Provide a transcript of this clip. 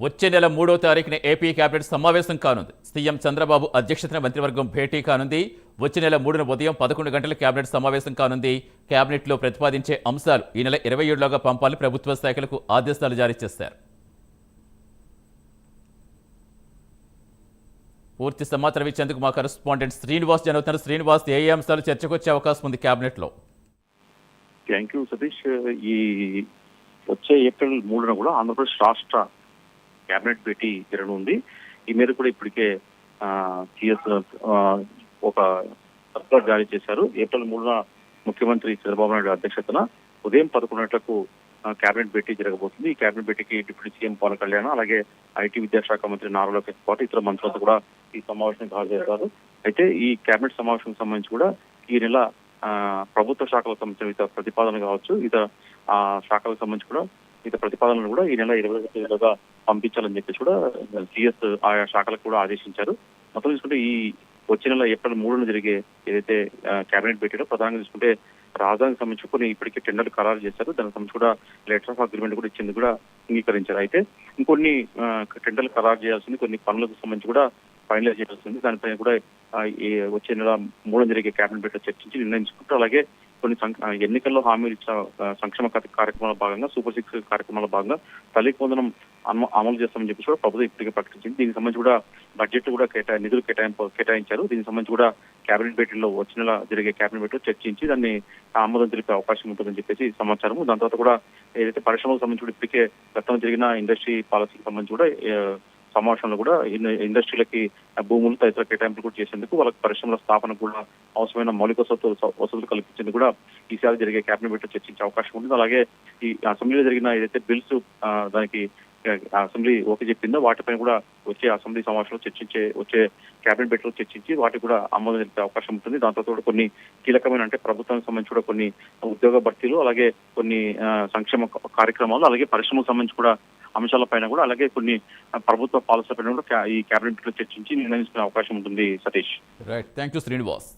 వచ్చే నెల 3వ తారీఖున ఏపీ కేబినెట్ సమావేశం కానుంది. సీఎం చంద్రబాబు అధ్యక్షతన మంత్రివర్గం భేటీ కానుంది. వచ్చే నెల 3న ఉదయం 11 గంటలకు కేబినెట్ సమావేశం కానుంది. కేబినెట్లో ప్రతిపాదించే అంశాలు ఈ నెల 27లోగా పంపాలని ప్రభుత్వ శాఖలకు ఆదేశాలు జారీ చేశారు. పూర్తి సమాచారం ఇచ్చేందుకు మా కరెస్పాండెంట్ శ్రీనివాస్ జరుగుతున్నారు. శ్రీనివాస్, ఏ అంశాలు చర్చకు వచ్చే అవకాశం ఉంది కేబినెట్లో? Thank you Satish. ఈ వచ్చే ఏప్రిల్ 3న కూడా ఆంధ్రప్రదేశ్ రాష్ట్ర కేబినెట్ భేటీ జరగనుంది. ఈ మేరకు కూడా ఇప్పటికే సిఎస్ ఒక సర్కులర్ జారీ చేశారు. ఏప్రిల్ 3న ముఖ్యమంత్రి చంద్రబాబు నాయుడు అధ్యక్షతన ఉదయం 11 గంటలకు కేబినెట్ భేటీ జరగబోతుంది. ఈ కేబినెట్ భేటీకి డిప్యూటీ సీఎం పవన్ కళ్యాణ్, అలాగే ఐటీ విద్యాశాఖ మంత్రి నారా లోకేష్ పాటు ఇతర మంత్రులతో కూడా ఈ సమావేశానికి హాజరవుతారు. అయితే ఈ కేబినెట్ సమావేశం సంబంధించి కూడా ఈ నెల ప్రభుత్వ శాఖలకు సంబంధించిన ఇతర ప్రతిపాదనలు కావచ్చు, ఇతర శాఖలకు సంబంధించి కూడా ఇతర ప్రతిపాదనలు కూడా ఈ నెల 20గా పంపించాలని చెప్పేసి కూడా సిఎస్ ఆయా శాఖలకు కూడా ఆదేశించారు. మొత్తం చూసుకుంటే ఈ వచ్చే నెల ఏప్రిల్ 3న జరిగే ఏదైతే కేబినెట్ భేటీలో ప్రధానంగా చూసుకుంటే రాజధానికి సంబంధించి కొన్ని ఇప్పటికే టెండర్లు ఖరారు చేశారు. దానికి సంబంధించి కూడా లెటర్ ఆఫ్ అగ్రిమెంట్ కూడా ఇచ్చేందుకు కూడా అంగీకరించారు. అయితే ఇంకొన్ని టెండర్లు ఖరారు చేయాల్సింది, కొన్ని పనులకు సంబంధించి కూడా ఫైనలైజ్ చేయాల్సింది. దానిపైన కూడా వచ్చే నెల 3న జరిగే కేబినెట్ భేటీలో చర్చించి నిర్ణయించుకుంటూ, అలాగే కొన్ని ఎన్నికల్లో హామీలు ఇచ్చిన సంక్షేమ కార్యక్రమాల భాగంగా సూపర్ 6 కార్యక్రమాల భాగంగా తల్లికి వందనం అమలు చేస్తామని చెప్పి కూడా ప్రభుత్వం ఇప్పటికే ప్రకటించింది. దీనికి సంబంధించి కూడా బడ్జెట్ కూడా నిధులు కేటాయించారు. దీనికి సంబంధించి కూడా కేబినెట్ భేటీలో వచ్చే నెల జరిగే కేబినెట్ భేటీలో చర్చించి దాన్ని ఆమోదం తెలిపే అవకాశం ఉంటుందని చెప్పేసి సమాచారం. దాని తర్వాత కూడా ఏదైతే పరిశ్రమలకు సంబంధించి కూడా ఇప్పటికే గతంలో జరిగిన ఇండస్ట్రీ పాలసీకి సంబంధించి కూడా సమావేశంలో కూడా ఇండస్ట్రీలకి భూములు తదితర కేటాయింపులు కూడా చేసేందుకు, వాళ్ళకి పరిశ్రమల స్థాపన కూడా అవసరమైన మౌలిక వసతులు కల్పించేందుకు కూడా ఈసారి జరిగే కేబినెట్ భేటీలో చర్చించే అవకాశం ఉంటుంది. అలాగే ఈ అసెంబ్లీలో జరిగిన ఏదైతే బిల్స్ దానికి అసెంబ్లీ ఓకే చెప్పిందో వాటిపైన కూడా వచ్చే అసెంబ్లీ సమావేశంలో వచ్చే కేబినెట్ భేటీలో చర్చించి వాటికి కూడా ఆమోదం తెలిపే అవకాశం ఉంటుంది. దాంతో కూడా కొన్ని కీలకమైన అంటే ప్రభుత్వానికి సంబంధించి కూడా కొన్ని ఉద్యోగ భర్తీలు, అలాగే కొన్ని సంక్షేమ కార్యక్రమాలు, అలాగే పరిశ్రమకు సంబంధించి కూడా అంశాలపైన కూడా, అలాగే కొన్ని ప్రభుత్వ పాలసీలపైన కూడా ఈ కేబినెట్ లో చర్చించి నిర్ణయించుకునే అవకాశం ఉంటుంది. Satish, right, thank you Srinivas.